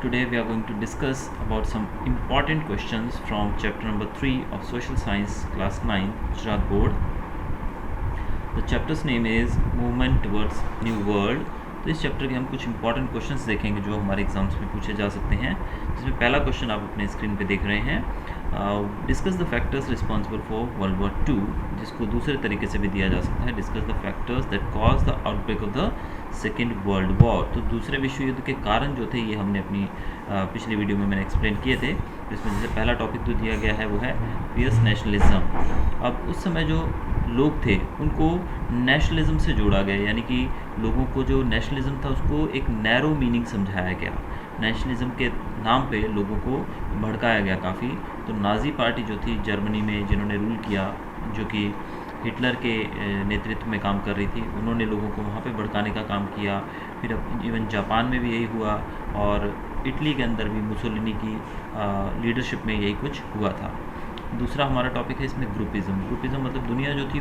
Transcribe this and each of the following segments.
Today we are going to discuss about some important questions from chapter number 3 of Social Science class 9 Gujarat board. The chapter's name is Movement Towards New World. तो इस chapter के हम कुछ important questions देखेंगे जो हमारे exams में पूछे जा सकते हैं, जिसमें पहला क्वेश्चन आप अपने स्क्रीन पे देख रहे हैं, discuss the factors responsible for world war 2, जिसको दूसरे तरीके से भी दिया जा सकता है, discuss the factors that cause the outbreak of the second world war. तो दूसरे विश्व युद्ध के कारण जो थे ये हमने अपनी पिछली वीडियो में मैंने एक्सप्लेन किए थे। इसमें जैसे पहला टॉपिक जो दिया गया है वो है फियर्स नेशनलिज्म। अब उस समय जो लोग थे उनको नेशनलिज्म से जोड़ा गया, यानी कि लोगों को जो नेशनलिज्म था उसको एक नैरो मीनिंग समझाया गया। नेशनलिज्म के नाम पे लोगों को भड़काया गया काफ़ी। तो नाज़ी पार्टी जो थी जर्मनी में, जिन्होंने रूल किया, जो कि हिटलर के नेतृत्व में काम कर रही थी, उन्होंने लोगों को वहाँ पे भड़काने का काम किया। फिर अब इवन जापान में भी यही हुआ और इटली के अंदर भी मुसोलिनी की लीडरशिप में यही कुछ हुआ था। दूसरा हमारा टॉपिक है इसमें ग्रुपिज़म। ग्रुपिज़म मतलब दुनिया जो थी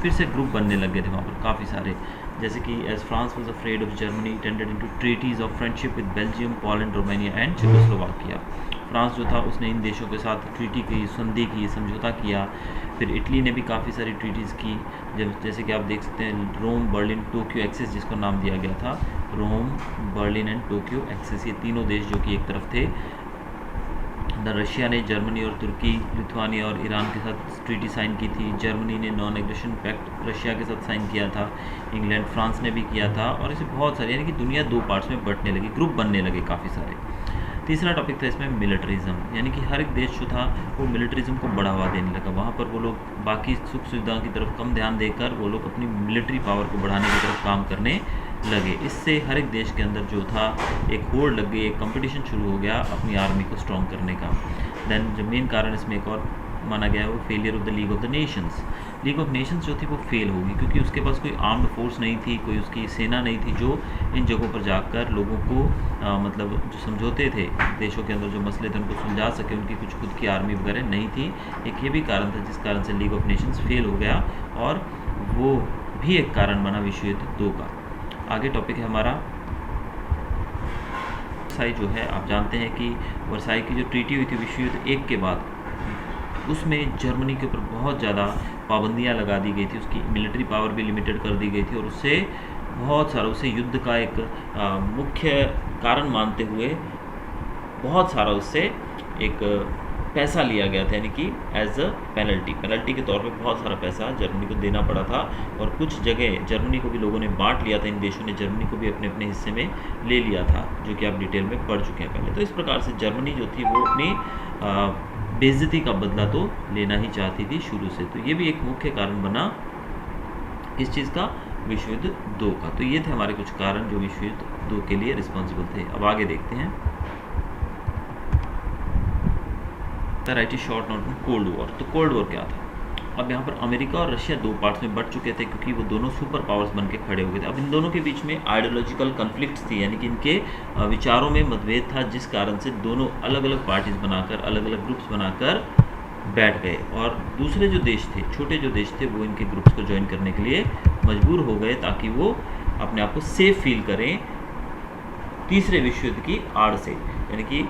फिर से ग्रुप बनने लग गए थे वहाँ पर काफ़ी सारे, जैसे कि as France was afraid of Germany it entered into treaties of friendship with Belgium, Poland, Romania and Czechoslovakia. France जो था उसने इन देशों के साथ ट्रीटी की, संधि की, समझौता किया। फिर इटली ने भी काफ़ी सारी ट्रीटीज़ की, जैसे कि आप देख सकते हैं रोम, बर्लिन, टोक्यो एक्सिस, जिसको नाम दिया गया था रोम, बर्लिन एंड टोक्यो एक्सिस। ये तीनों देश जो कि एक तरफ थे। रशिया ने जर्मनी और तुर्की, लिथुआनिया और ईरान के साथ ट्रीटी साइन की थी। जर्मनी ने नॉन एग्रेशन पैक्ट रशिया के साथ साइन किया था। इंग्लैंड, फ्रांस ने भी किया था। और ऐसे बहुत सारे, यानी कि दुनिया दो पार्ट्स में बंटने लगी, ग्रुप बनने लगे काफ़ी सारे। तीसरा टॉपिक था इसमें मिलिट्रिज्म, यानी कि हर एक देश जो था वो मिलिट्रिज्म को बढ़ावा देने लगा। वहाँ पर वो लोग बाकी सुख सुविधाओं की तरफ कम ध्यान देकर वो लोग अपनी मिलिट्री पावर को बढ़ाने की तरफ काम करने लगे। इससे हर एक देश के अंदर जो था एक होड़ लग गई, एक कंपटीशन शुरू हो गया अपनी आर्मी को स्ट्रॉन्ग करने का। देन जो मेन कारण इसमें एक और माना गया है वो failure of the league of the Nations. League of Nations जो थी वो फेल होगी क्योंकि उसके पास कोई आर्म्ड फोर्स नहीं थी, कोई उसकी सेना नहीं थी जो इन जगहों पर जाकर लोगों को मतलब जो समझौते थे देशों के अंदर, जो मसले थे उनको सुलझा सके। उनकी कुछ खुद की आर्मी वगैरह नहीं थी। एक ये भी कारण था जिस कारण से लीग ऑफ नेशंस फेल हो गया, और वो भी एक कारण बना विश्व युद्ध 2 का। आगे टॉपिक है हमारा वर्साई जो है। आप जानते हैं कि वर्साई की जो ट्रीटी हुई थी विश्व युद्ध 1 के बाद, उसमें जर्मनी के ऊपर बहुत ज़्यादा पाबंदियां लगा दी गई थी। उसकी मिलिट्री पावर भी लिमिटेड कर दी गई थी और उससे बहुत सारा, उसे युद्ध का एक मुख्य कारण मानते हुए बहुत सारा उससे एक पैसा लिया गया था, यानी कि एज अ पेनल्टी के तौर पे बहुत सारा पैसा जर्मनी को देना पड़ा था। और कुछ जगह जर्मनी को भी लोगों ने बांट लिया था, इन देशों ने जर्मनी को भी अपने अपने हिस्से में ले लिया था, जो कि आप डिटेल में पढ़ चुके हैं पहले। तो इस प्रकार से जर्मनी जो थी वो अपनी बेइज्जती का बदला तो लेना ही चाहती थी शुरू से। तो ये भी एक मुख्य कारण बना इस चीज़ का, विश्व युद्ध 2 का। तो ये थे हमारे कुछ कारण जो विश्व युद्ध 2 के लिए रिस्पॉन्सिबल थे। अब आगे देखते हैं राइट ए शॉर्ट नोट में कोल्ड वॉर। तो कोल्ड वॉर क्या था? अब यहाँ पर अमेरिका और रशिया 2 पार्ट्स में बट चुके थे क्योंकि वो दोनों सुपर पावर्स बन के खड़े हो गए थे। अब इन दोनों के बीच में आइडियोलॉजिकल कन्फ्लिक्ट्स थी, यानी कि इनके विचारों में मतभेद था, जिस कारण से दोनों अलग अलग पार्टीज बनाकर, अलग अलग ग्रुप्स बनाकर बैठ गए। और दूसरे जो देश थे, छोटे जो देश थे, वो इनके ग्रुप्स को ज्वाइन करने के लिए मजबूर हो गए ताकि वो अपने आप को सेफ फील करें तीसरे विश्व युद्ध की आड़ से, यानी कि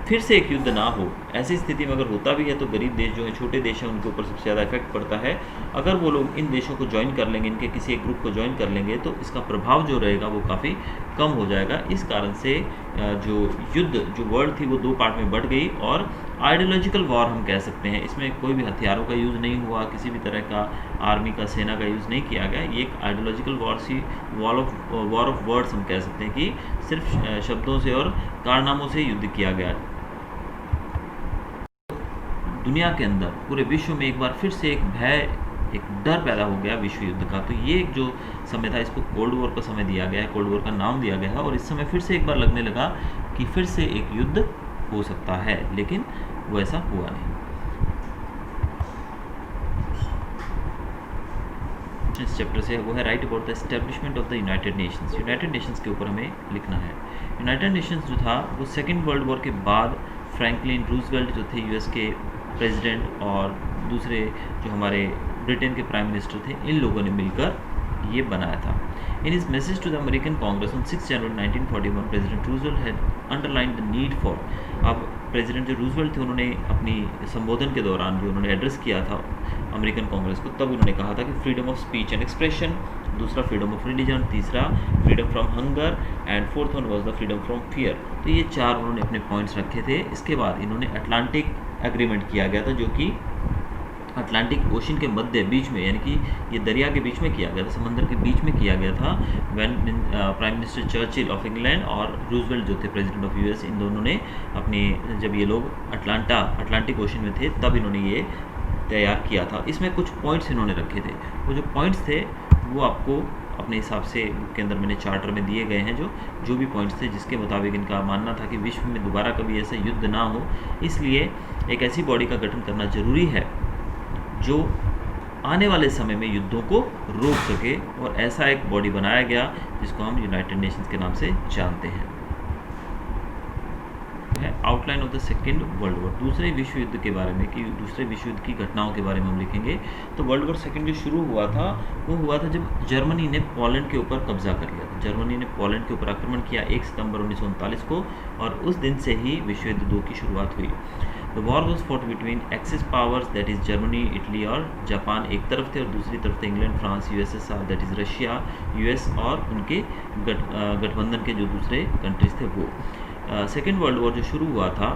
फिर से एक युद्ध ना हो। ऐसी स्थिति में अगर होता भी है तो गरीब देश जो है, छोटे देश हैं, उनके ऊपर सबसे ज़्यादा इफेक्ट पड़ता है। अगर वो लोग इन देशों को ज्वाइन कर लेंगे, इनके किसी एक ग्रुप को ज्वाइन कर लेंगे, तो इसका प्रभाव जो रहेगा वो काफ़ी कम हो जाएगा। इस कारण से जो युद्ध, जो वर्ल्ड थी वो 2 पार्ट में बढ़ गई और आइडियोलॉजिकल वॉर हम कह सकते हैं। इसमें कोई भी हथियारों का यूज़ नहीं हुआ, किसी भी तरह का आर्मी का, सेना का यूज़ नहीं किया गया। ये एक ideological war see, war of words हम कह सकते हैं कि सिर्फ शब्दों से और कारनामों से युद्ध किया गया। दुनिया के अंदर, पूरे विश्व में एक बार फिर से एक भय, एक डर पैदा हो गया विश्व युद्ध का। तो ये एक जो समय था, इसको कोल्ड वॉर का समय दिया गया है, कोल्ड वॉर का नाम दिया गया है। और इस समय फिर से एक बार लगने लगा कि फिर से एक युद्ध हो सकता है, लेकिन वो ऐसा हुआ नहीं। इस चैप्टर से वो है right about the establishment of the United Nations. United Nations के ऊपर हमें लिखना है। यूनाइटेड नेशंस जो था वो सेकेंड वर्ल्ड वॉर के बाद फ्रैंकलिन रूजवेल्ट जो थे यूएस के प्रेसिडेंट, और दूसरे जो हमारे ब्रिटेन के प्राइम मिनिस्टर थे, इन लोगों ने मिलकर ये बनाया था। In his message to the American Congress on 6 January 1941, President Roosevelt had underlined the need for, अब प्रेसिडेंट जो रूजवेल्ट थे उन्होंने अपनी संबोधन के दौरान जो उन्होंने एड्रेस किया था अमेरिकन कांग्रेस को, तब उन्होंने कहा था कि freedom of speech and expression, दूसरा फ्रीडम ऑफ रिलीजन, तीसरा freedom from hunger and fourth one was the freedom from fear. तो ये चार उन्होंने अपने पॉइंट्स रखे थे। इसके बाद इन्होंने अटलांटिक एग्रीमेंट किया गया था, जो कि अटलांटिक ओशन के मध्य बीच में, यानी कि ये दरिया के बीच में किया गया था, समंदर के बीच में किया गया था। When prime minister Churchill of England और रूजवेल्ट जो थे प्रेसिडेंट ऑफ यूएस, इन दोनों ने अपनी, जब ये लोग अटलांटिक ओशन में थे तब इन्होंने ये तैयार किया था। इसमें कुछ पॉइंट्स इन्होंने रखे थे। वो जो पॉइंट्स थे वो आपको अपने हिसाब से बुक के अंदर मैंने चार्टर में दिए गए हैं, जो भी पॉइंट्स थे जिसके मुताबिक इनका मानना था कि विश्व में दोबारा कभी ऐसा युद्ध ना हो, इसलिए एक ऐसी बॉडी का गठन करना जरूरी है जो आने वाले समय में युद्धों को रोक सके, और ऐसा एक बॉडी बनाया गया जिसको हम यूनाइटेड नेशंस के नाम से जानते हैं। Outline of the second world war, दूसरे विश्व युद्ध के बारे में, कि दूसरे विश्व युद्ध की घटनाओं के बारे में हम लिखेंगे। तो वर्ल्ड वॉर सेकेंड जो शुरू हुआ था वो हुआ था जब जर्मनी ने पोलैंड के ऊपर कब्जा कर लिया था। जर्मनी ने पोलैंड के ऊपर आक्रमण किया 1 सितंबर 1939 को, और उस दिन से ही विश्व युद्ध 2 की शुरुआत हुई। The war was fought between axis powers, that is Germany, Italy और जापान एक तरफ थे, और दूसरी तरफ थे England, France, USSR, that is Russia, US और उनके गठबंधन के जो दूसरे कंट्रीज थे वो। सेकेंड वर्ल्ड वॉर जो शुरू हुआ था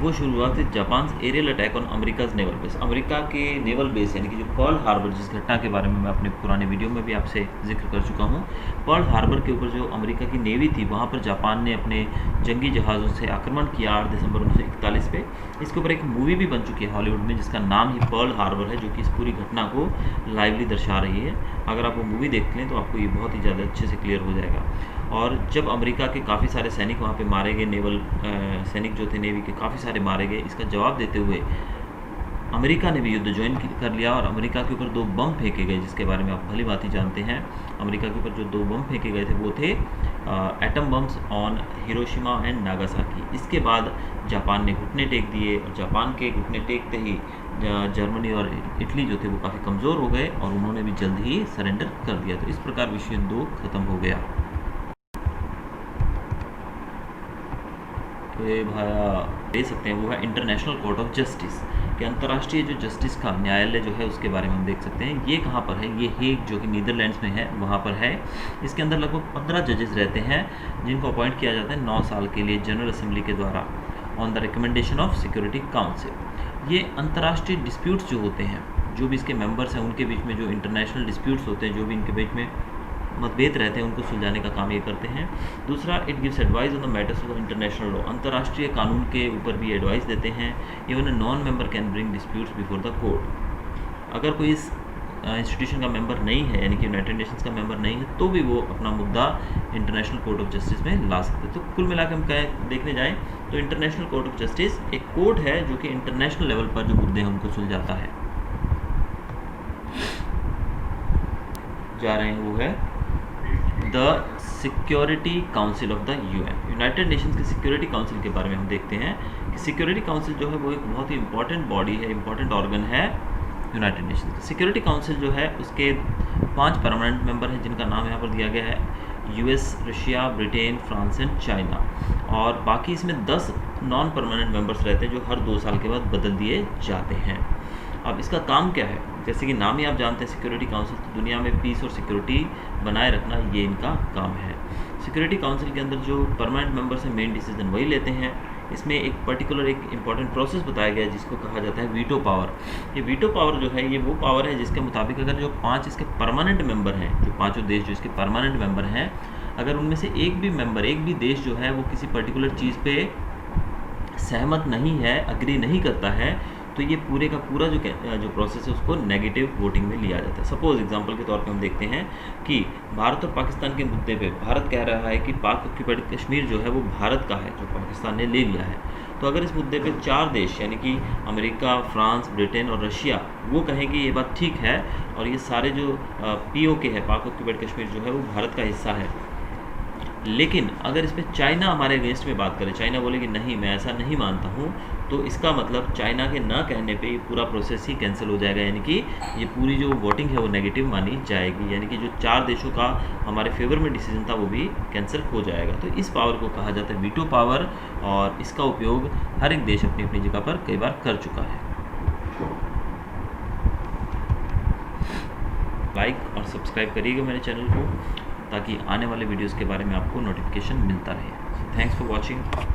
वो शुरू हुआ था Japan aerial attack on America's naval base, America के नेवल बेस, यानी कि जो पर्ल हार्बर, जिस घटना के बारे में मैं अपने पुराने वीडियो में भी आपसे जिक्र कर चुका हूँ। पर्ल हार्बर के ऊपर जो अमेरिका की नेवी थी, वहाँ पर जापान ने अपने जंगी जहाज़ों से आक्रमण किया 8 दिसंबर 1941 पे। इसके ऊपर एक मूवी भी बन चुकी है हॉलीवुड में, जिसका नाम ही पर्ल हार्बर है, जो कि इस पूरी घटना को लाइवली दर्शा रही है। अगर आप वो मूवी देख लें तो आपको ये बहुत ही ज़्यादा अच्छे से क्लियर हो जाएगा। और जब अमेरिका के काफ़ी सारे सैनिक वहाँ पे मारे गए, नेवल सैनिक जो थे नेवी के काफ़ी सारे मारे गए, इसका जवाब देते हुए अमेरिका ने भी युद्ध ज्वाइन कर लिया, और अमेरिका के ऊपर 2 बम फेंके गए, जिसके बारे में आप भली भांति जानते हैं। अमेरिका के ऊपर जो 2 बम फेंके गए थे वो थे atom bombs on Hiroshima and Nagasaki. इसके बाद जापान ने घुटने टेक दिए, और जापान के घुटने टेकते ही जर्मनी और इटली जो थे वो काफ़ी कमज़ोर हो गए, और उन्होंने भी जल्द ही सरेंडर कर दिया। तो इस प्रकार विश्व युद्ध 2 खत्म हो गया। तो ये भाया दे सकते हैं वो है इंटरनेशनल कोर्ट ऑफ जस्टिस, कि अंतर्राष्ट्रीय जो जस्टिस का न्यायालय जो है उसके बारे में हम देख सकते हैं। ये कहाँ पर है? ये हेग जो कि नीदरलैंड्स में है, वहाँ पर है। इसके अंदर लगभग 15 जजेस रहते हैं, जिनको अपॉइंट किया जाता है 9 साल के लिए जनरल असेंबली के द्वारा on the recommendation of security council. ये अंतर्राष्ट्रीय डिस्प्यूट्स जो होते हैं, जो भी इसके मेंबर्स हैं उनके बीच में जो इंटरनेशनल डिस्प्यूट्स होते हैं, जो भी इनके बीच में मतभेद रहते हैं, उनको सुलझाने का काम ये करते हैं। दूसरा, it gives advice on the matters of international law, अंतर्राष्ट्रीय कानून के ऊपर भी एडवाइस देते हैं। Even a non member can bring disputes before the court. अगर कोई इस इंस्टीट्यूशन का मेंबर नहीं है, यानी कि यूनाइटेड नेशंस का मेंबर नहीं है, तो भी वो अपना मुद्दा इंटरनेशनल कोर्ट ऑफ जस्टिस में ला सकते हैं। तो कुल मिलाकर हम देखने जाएँ तो इंटरनेशनल कोर्ट ऑफ जस्टिस एक कोर्ट है जो कि इंटरनेशनल लेवल पर जो मुद्दे हैं उनको सुलझाता है। जा रहे हैं वो है the security council of the UN, United Nations के सिक्योरिटी काउंसिल के बारे में हम देखते हैं कि सिक्योरिटी काउंसिल जो है वो एक बहुत ही इंपॉर्टेंट बॉडी है, इंपॉर्टेंट ऑर्गन है यूनाइटेड नेशंस का। सिक्योरिटी काउंसिल जो है उसके 5 परमानेंट मेंबर हैं, जिनका नाम यहाँ पर दिया गया है US, Russia, Britain, France and China, और बाकी इसमें 10 नॉन परमानेंट मेंबर्स रहते हैं जो हर 2 साल के बाद बदल दिए जाते हैं। अब इसका काम क्या है? जैसे कि नाम ही आप जानते हैं सिक्योरिटी काउंसिल, तो दुनिया में पीस और सिक्योरिटी बनाए रखना ये इनका काम है। सिक्योरिटी काउंसिल के अंदर जो परमानेंट मेंबर्स हैं मेन डिसीजन वही लेते हैं। इसमें एक पर्टिकुलर एक इंपॉर्टेंट प्रोसेस बताया गया है जिसको कहा जाता है वीटो पावर। ये वीटो पावर जो है ये वो पावर है जिसके मुताबिक अगर जो 5 इसके परमानेंट मेंबर हैं, जो 5 देश जो इसके परमानेंट मेंबर हैं, अगर उनमें से एक भी मेंबर, एक भी देश जो है वो किसी पर्टिकुलर चीज़ पे सहमत नहीं है, अग्री नहीं करता है, तो ये पूरे का पूरा जो प्रोसेस है उसको नेगेटिव वोटिंग में लिया जाता है। सपोज एग्जांपल के तौर पे हम देखते हैं कि भारत और पाकिस्तान के मुद्दे पे भारत कह रहा है कि पाक ऑक्यूपाइड कश्मीर जो है वो भारत का है, जो पाकिस्तान ने ले लिया है। तो अगर इस मुद्दे पे 4 देश यानी कि अमेरिका, फ्रांस, ब्रिटेन और रशिया वो कहें कि ये बात ठीक है और ये सारे जो POK है, पाक ऑक्यूपाइड कश्मीर जो है वो भारत का हिस्सा है, लेकिन अगर इस पर चाइना हमारे अगेंस्ट में बात करे, चाइना बोले कि नहीं मैं ऐसा नहीं मानता हूँ, तो इसका मतलब चाइना के ना कहने पे पूरा प्रोसेस ही कैंसिल हो जाएगा, यानी कि ये पूरी जो वोटिंग है वो नेगेटिव मानी जाएगी, यानी कि जो 4 देशों का हमारे फेवर में डिसीजन था वो भी कैंसिल हो जाएगा। तो इस पावर को कहा जाता है वीटो पावर, और इसका उपयोग हर एक देश अपनी अपनी जगह पर कई बार कर चुका है। लाइक और सब्सक्राइब करिएगा मेरे चैनल को, ताकि आने वाले वीडियोस के बारे में आपको नोटिफिकेशन मिलता रहे। Thanks for watching.